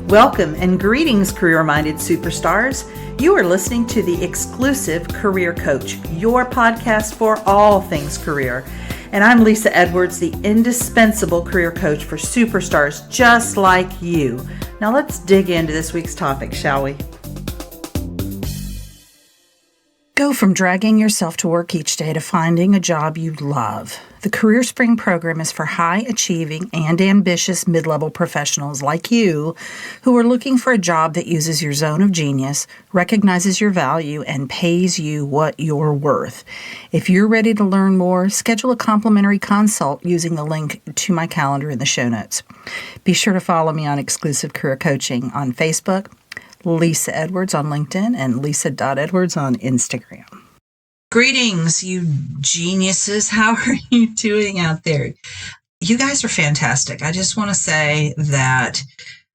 Welcome and greetings, career-minded superstars. You are listening to the exclusive Career Coach, your podcast for all things career. And I'm Lisa Edwards, the indispensable career coach for superstars just like you. Now let's dig into this week's topic, shall we? Go from dragging yourself to work each day to finding a job you love. The Career Spring program is for high-achieving and ambitious mid-level professionals like you who are looking for a job that uses your zone of genius, recognizes your value, and pays you what you're worth. If you're ready to learn more, schedule a complimentary consult using the link to my calendar in the show notes. Be sure to follow me on Exclusive Career Coaching on Facebook, Lisa Edwards on LinkedIn, and Lisa.Edwards on Instagram. Greetings, you geniuses. How are you doing out there? You guys are fantastic. I just want to say that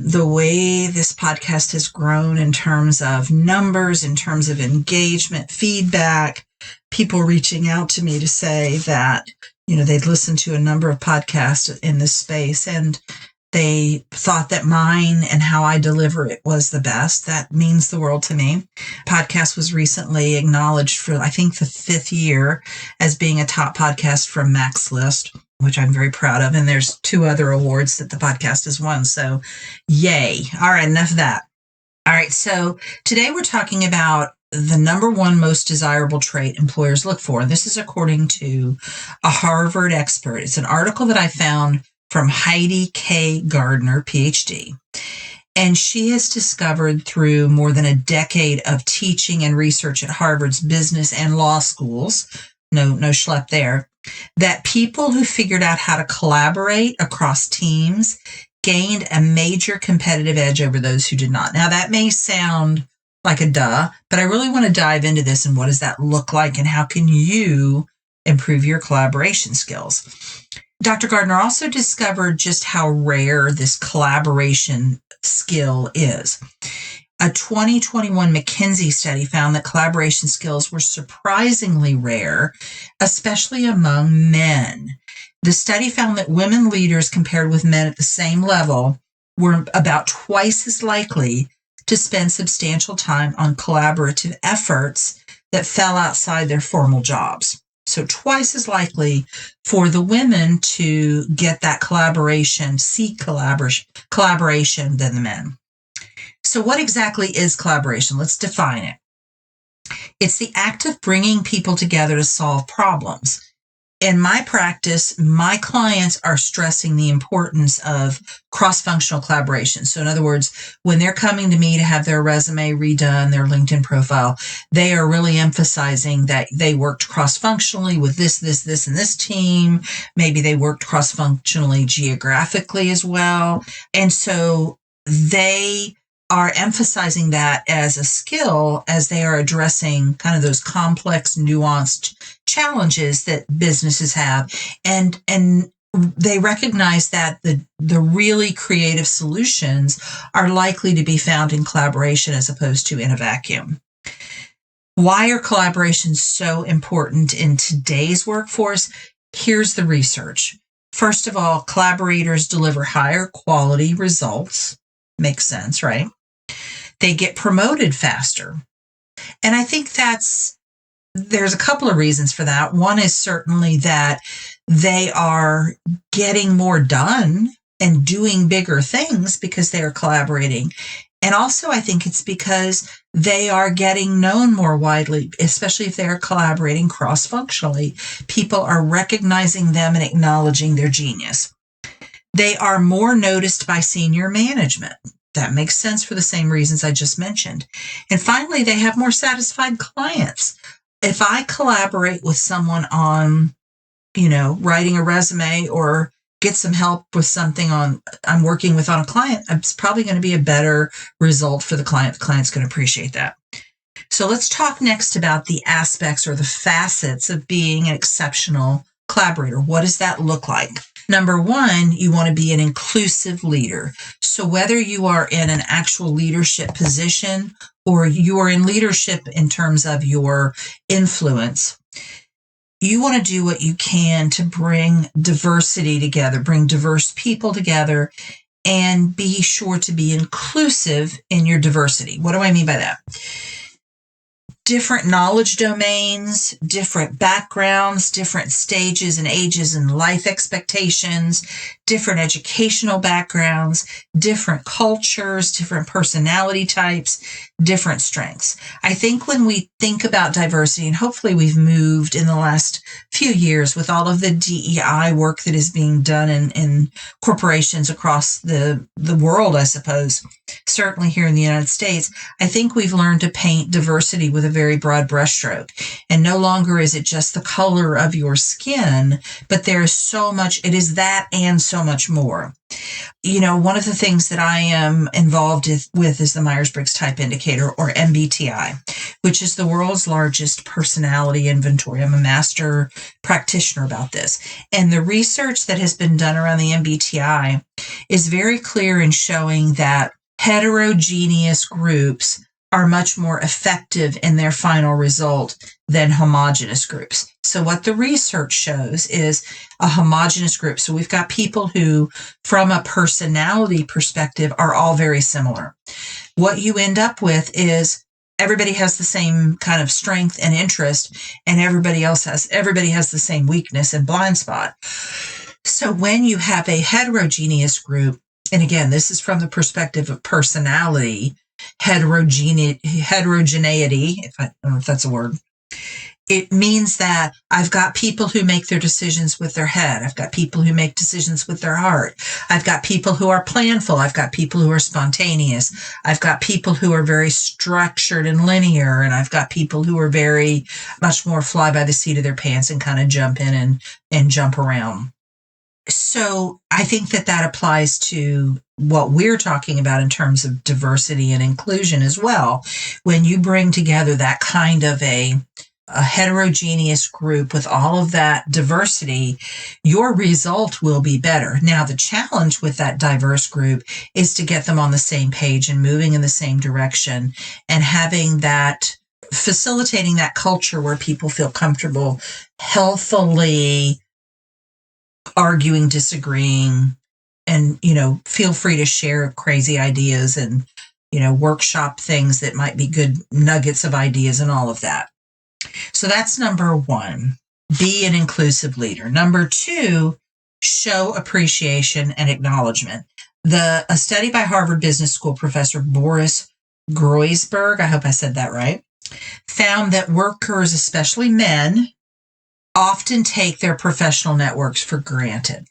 the way this podcast has grown in terms of numbers, in terms of engagement, feedback, people reaching out to me to say that, they'd listened to a number of podcasts in this space and they thought that mine and how I deliver it was the best. That means the world to me. Podcast was recently acknowledged for, I think, the 5th year as being a top podcast from Mac's List, which I'm very proud of. And there's 2 other awards that the podcast has won. So yay. All right, enough of that. All right, so today we're talking about the number 1 most desirable trait employers look for. And this is according to a Harvard expert. It's an article that I found from Heidi K. Gardner, Ph.D. And she has discovered through more than a decade of teaching and research at Harvard's business and law schools, no schlep there, that people who figured out how to collaborate across teams gained a major competitive edge over those who did not. Now, that may sound like a duh, but I really want to dive into this and what does that look like and how can you improve your collaboration skills. Dr. Gardner also discovered just how rare this collaboration skill is. A 2021 McKinsey study found that collaboration skills were surprisingly rare, especially among men. The study found that women leaders compared with men at the same level were about twice as likely to spend substantial time on collaborative efforts that fell outside their formal jobs. So twice as likely for the women to get that seek collaboration than the men. So what exactly is collaboration? Let's define it. It's the act of bringing people together to solve problems. In my practice, my clients are stressing the importance of cross-functional collaboration. So in other words, when they're coming to me to have their resume redone, their LinkedIn profile, they are really emphasizing that they worked cross-functionally with this, and this team. Maybe they worked cross-functionally geographically as well. And so they are emphasizing that as a skill as they are addressing kind of those complex, nuanced challenges that businesses have. And they recognize that the really creative solutions are likely to be found in collaboration as opposed to in a vacuum. Why are collaborations so important in today's workforce? Here's the research. First of all, collaborators deliver higher quality results. Makes sense, right? They get promoted faster. And I think there's a couple of reasons for that. One is certainly that they are getting more done and doing bigger things because they are collaborating. And also I think it's because they are getting known more widely, especially if they are collaborating cross-functionally. People are recognizing them and acknowledging their genius. They are more noticed by senior management. That makes sense for the same reasons I just mentioned. And finally, they have more satisfied clients. If I collaborate with someone on, writing a resume or get some help with something I'm working with on a client, it's probably going to be a better result for the client. The client's going to appreciate that. So let's talk next about the aspects or the facets of being an exceptional collaborator. What does that look like? Number 1, you want to be an inclusive leader. So whether you are in an actual leadership position or you are in leadership in terms of your influence, you want to do what you can to bring diversity together, bring diverse people together and be sure to be inclusive in your diversity. What do I mean by that? Different knowledge domains, different backgrounds, different stages and ages and life expectations, different educational backgrounds, different cultures, different personality types, different strengths. I think when we think about diversity, and hopefully we've moved in the last few years with all of the DEI work that is being done in corporations across the world, I suppose, certainly here in the United States, I think we've learned to paint diversity with a very broad brushstroke. And no longer is it just the color of your skin, but there is so much, it is that and so much more. You know, one of the things that I am involved with is the Myers-Briggs Type Indicator, or MBTI, which is the world's largest personality inventory. I'm a master practitioner about this. And the research that has been done around the MBTI is very clear in showing that heterogeneous groups are much more effective in their final result than homogeneous groups. So what the research shows is a homogeneous group. So we've got people who, from a personality perspective, are all very similar. What you end up with is everybody has the same kind of strength and interest, and everybody has the same weakness and blind spot. So when you have a heterogeneous group, and again, this is from the perspective of personality, heterogeneity, I don't know if that's a word. It means that I've got people who make their decisions with their head. I've got people who make decisions with their heart. I've got people who are planful. I've got people who are spontaneous. I've got people who are very structured and linear. And I've got people who are very much more fly by the seat of their pants and kind of jump in and jump around. So I think that applies to what we're talking about in terms of diversity and inclusion as well. When you bring together that kind of a heterogeneous group with all of that diversity, your result will be better. Now, the challenge with that diverse group is to get them on the same page and moving in the same direction and having that, facilitating that culture where people feel comfortable healthily arguing, disagreeing, and, feel free to share crazy ideas and, workshop things that might be good nuggets of ideas and all of that. So that's number one, be an inclusive leader. Number two, show appreciation and acknowledgement. A study by Harvard Business School professor Boris Groysberg, I hope I said that right, found that workers, especially men, often take their professional networks for granted.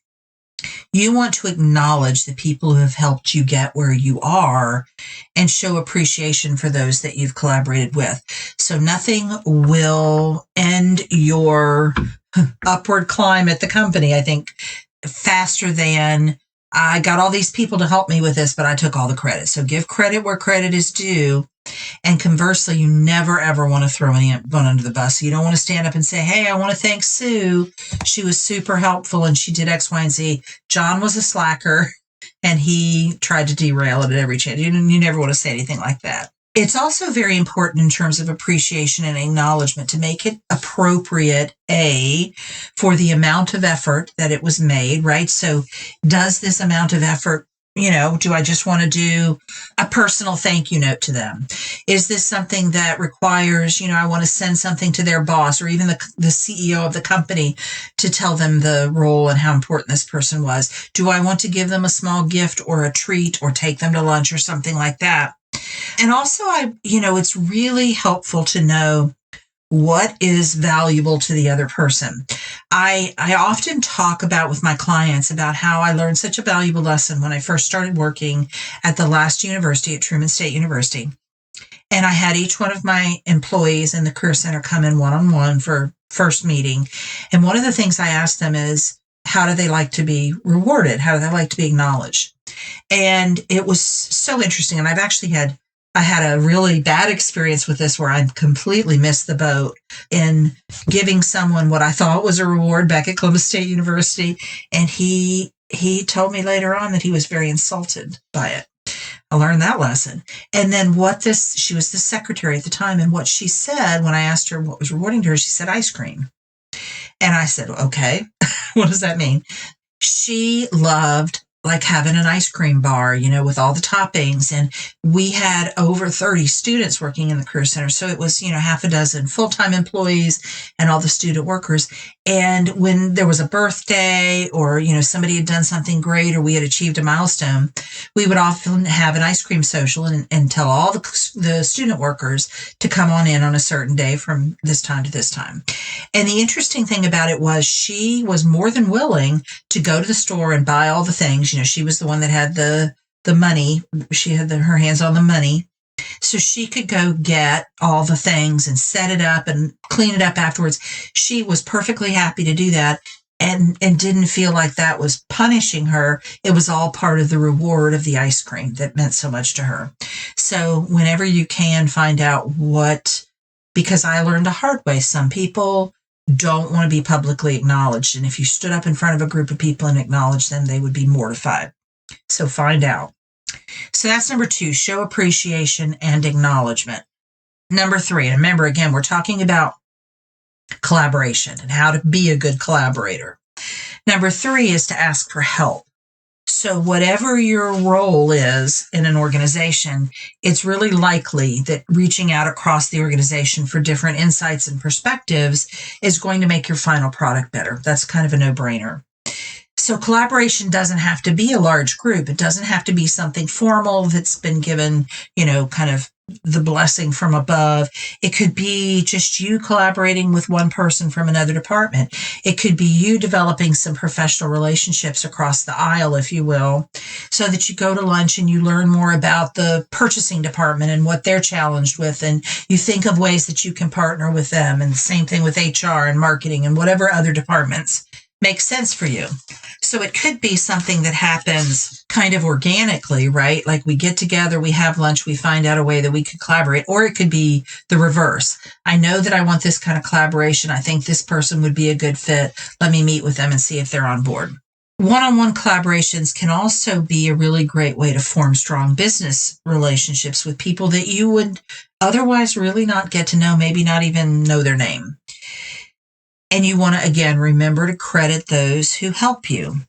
You want to acknowledge the people who have helped you get where you are and show appreciation for those that you've collaborated with. So nothing will end your upward climb at the company, I think, faster than I got all these people to help me with this, but I took all the credit. So give credit where credit is due. And conversely, you never, ever want to throw anyone under the bus. So you don't want to stand up and say, hey, I want to thank Sue. She was super helpful and she did X, Y, and Z. John was a slacker and he tried to derail it at every chance. You never want to say anything like that. It's also very important in terms of appreciation and acknowledgement to make it appropriate, for the amount of effort that it was made, right? So does this amount of effort, do I just want to do a personal thank you note to them? Is this something that requires, I want to send something to their boss or even the CEO of the company to tell them the role and how important this person was? Do I want to give them a small gift or a treat or take them to lunch or something like that? And also, it's really helpful to know what is valuable to the other person. I often talk about with my clients about how I learned such a valuable lesson when I first started working at the last university, at Truman State University. And I had each one of my employees in the Career Center come in one-on-one for first meeting. And one of the things I asked them is, how do they like to be rewarded? How do they like to be acknowledged? And it was so interesting. And I had a really bad experience with this where I completely missed the boat in giving someone what I thought was a reward back at Columbus State University. And he told me later on that he was very insulted by it. I learned that lesson. And then she was the secretary at the time. And what she said when I asked her what was rewarding to her, she said ice cream. And I said, okay, what does that mean? She loved like having an ice cream bar, with all the toppings. And we had over 30 students working in the Career Center. So it was, half a dozen full-time employees and all the student workers. And when there was a birthday or, somebody had done something great or we had achieved a milestone, we would often have an ice cream social and tell all the student workers to come on in on a certain day from this time to this time. And the interesting thing about it was she was more than willing to go to the store and buy all the things. She was the one that had the money. She had her hands on the money. So she could go get all the things and set it up and clean it up afterwards. She was perfectly happy to do that and didn't feel like that was punishing her. It was all part of the reward of the ice cream that meant so much to her. So whenever you can, find out because I learned the hard way, some people don't want to be publicly acknowledged. And if you stood up in front of a group of people and acknowledged them, they would be mortified. So find out. So that's number 2, show appreciation and acknowledgement. Number 3, and remember, again, we're talking about collaboration and how to be a good collaborator. Number 3 is to ask for help. So whatever your role is in an organization, it's really likely that reaching out across the organization for different insights and perspectives is going to make your final product better. That's kind of a no-brainer. So collaboration doesn't have to be a large group. It doesn't have to be something formal that's been given, kind of the blessing from above. It could be just you collaborating with one person from another department. It could be you developing some professional relationships across the aisle, if you will, so that you go to lunch and you learn more about the purchasing department and what they're challenged with. And you think of ways that you can partner with them. And the same thing with HR and marketing and whatever other departments make sense for you. So it could be something that happens kind of organically, right? Like we get together, we have lunch, we find out a way that we could collaborate, or it could be the reverse. I know that I want this kind of collaboration. I think this person would be a good fit. Let me meet with them and see if they're on board. One-on-one collaborations can also be a really great way to form strong business relationships with people that you would otherwise really not get to know, maybe not even know their name. And you want to, again, remember to credit those who help you.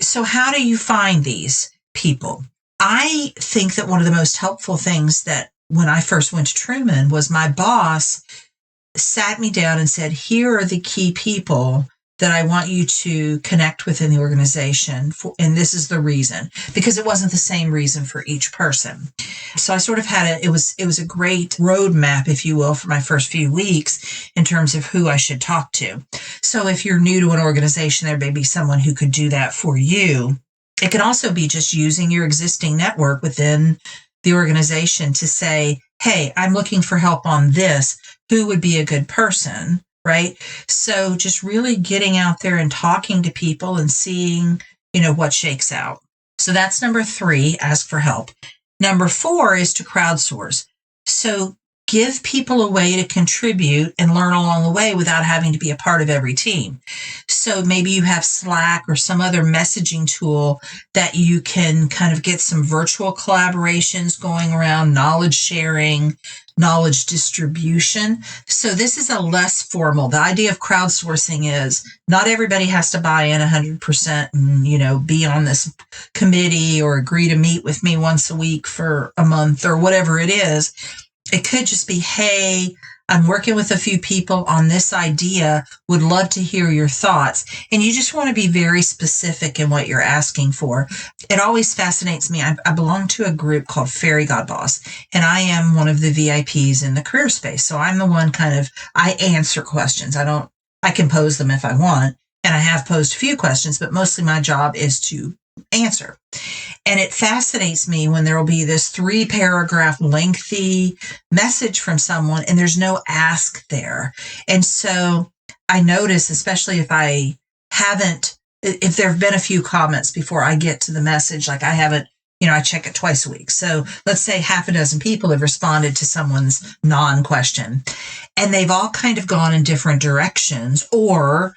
So how do you find these people? I think that one of the most helpful things that when I first went to Truman was my boss sat me down and said, here are the key people that I want you to connect with in the organization. And this is the reason, because it wasn't the same reason for each person. So I sort of had it was a great roadmap, if you will, for my first few weeks in terms of who I should talk to. So if you're new to an organization, there may be someone who could do that for you. It can also be just using your existing network within the organization to say, hey, I'm looking for help on this. Who would be a good person? Right? So just really getting out there and talking to people and seeing, what shakes out. So that's number 3, ask for help. Number 4 is to crowdsource. So give people a way to contribute and learn along the way without having to be a part of every team. So maybe you have Slack or some other messaging tool that you can kind of get some virtual collaborations going around, knowledge sharing, knowledge distribution. So this is a less formal. The idea of crowdsourcing is not everybody has to buy in 100% and, be on this committee or agree to meet with me once a week for a month or whatever it is. It could just be, hey, I'm working with a few people on this idea, would love to hear your thoughts. And you just want to be very specific in what you're asking for. It always fascinates me. I belong to a group called Fairy God Boss, and I am one of the VIPs in the career space. So I'm the one I answer questions. I can pose them if I want, and I have posed a few questions, but mostly my job is to answer. And it fascinates me when there will be this 3-paragraph lengthy message from someone and there's no ask there. And so I notice, especially if there have been a few comments before I get to the message, like I haven't, I check it twice a week. So let's say half a dozen people have responded to someone's non-question and they've all kind of gone in different directions, or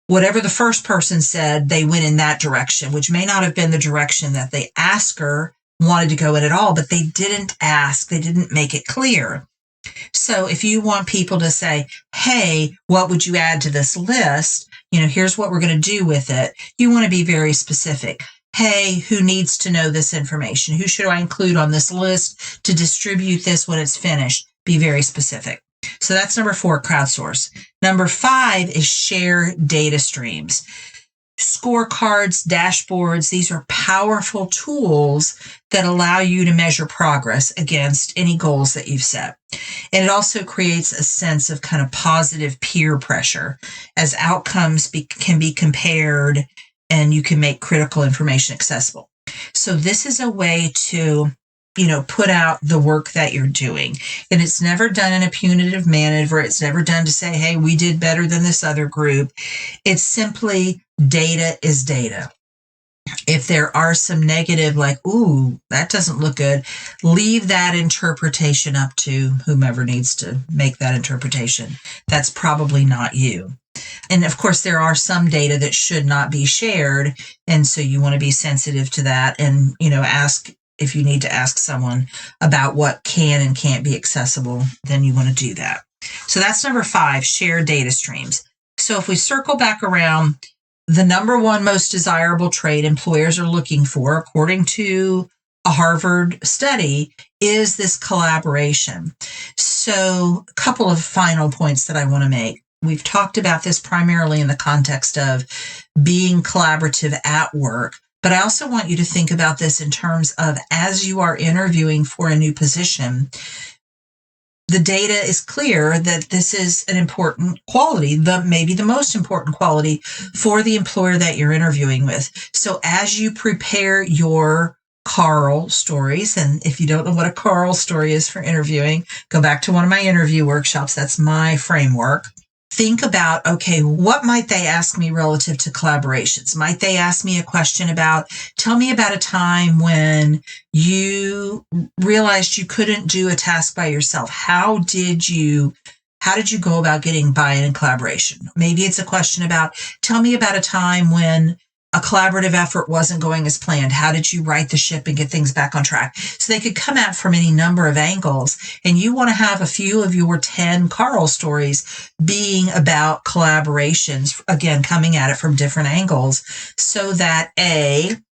whatever the first person said, they went in that direction, which may not have been the direction that the asker wanted to go in at all, but they didn't ask, they didn't make it clear. So if you want people to say, hey, what would you add to this list? Here's what we're going to do with it. You want to be very specific. hey, who needs to know this information? Who should I include on this list to distribute this when it's finished? Be very specific. So that's number 4, crowdsource. Number 5 is share data streams. Scorecards, dashboards, these are powerful tools that allow you to measure progress against any goals that you've set. And it also creates a sense of kind of positive peer pressure as outcomes can be compared and you can make critical information accessible. So this is a way to, put out the work that you're doing. And it's never done in a punitive manner. It's never done to say, hey, we did better than this other group. It's simply data is data. If there are some negative, like, ooh, that doesn't look good, leave that interpretation up to whomever needs to make that interpretation. That's probably not you. And of course, there are some data that should not be shared. And so you want to be sensitive to that and, ask if you need to ask someone about what can and can't be accessible, then you want to do that. So that's number 5, share data streams. So if we circle back around, the number 1 most desirable trait employers are looking for, according to a Harvard study, is this collaboration. So a couple of final points that I want to make. We've talked about this primarily in the context of being collaborative at work, but I also want you to think about this in terms of as you are interviewing for a new position, the data is clear that this is an important quality, maybe the most important quality for the employer that you're interviewing with. So as you prepare your Carl stories, and if you don't know what a Carl story is for interviewing, go back to one of my interview workshops. That's my framework. Think about, okay, what might they ask me relative to collaborations? Might they ask me a question about, tell me about a time when you realized you couldn't do a task by yourself. How did you go about getting buy-in and collaboration? Maybe it's a question about, tell me about a time when a collaborative effort wasn't going as planned. How did you right the ship and get things back on track? So they could come at from any number of angles. And you want to have a few of your 10 Carl stories being about collaborations, again, coming at it from different angles so that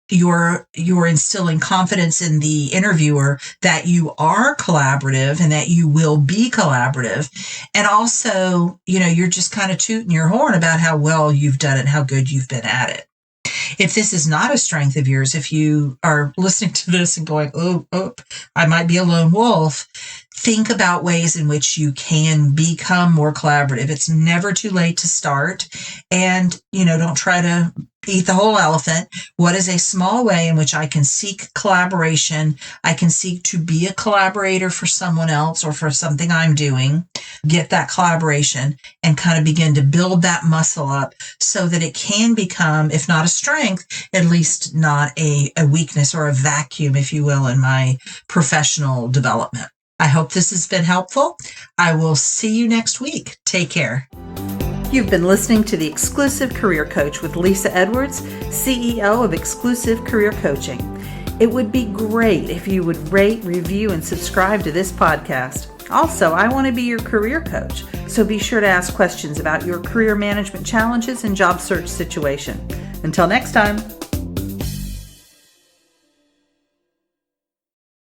you're instilling confidence in the interviewer that you are collaborative and that you will be collaborative. And also, you're just kind of tooting your horn about how well you've done it and how good you've been at it. If this is not a strength of yours, if you are listening to this and going, oh, I might be a lone wolf, think about ways in which you can become more collaborative. It's never too late to start. And, don't try to eat the whole elephant. What is a small way in which I can seek collaboration? I can seek to be a collaborator for someone else or for something I'm doing, get that collaboration and kind of begin to build that muscle up so that it can become, if not a strength, at least not a weakness or a vacuum, if you will, in my professional development. I hope this has been helpful. I will see you next week. Take care. You've been listening to The Exclusive Career Coach with Lisa Edwards, CEO of Exclusive Career Coaching. It would be great if you would rate, review, and subscribe to this podcast. Also, I want to be your career coach, so be sure to ask questions about your career management challenges and job search situation. Until next time.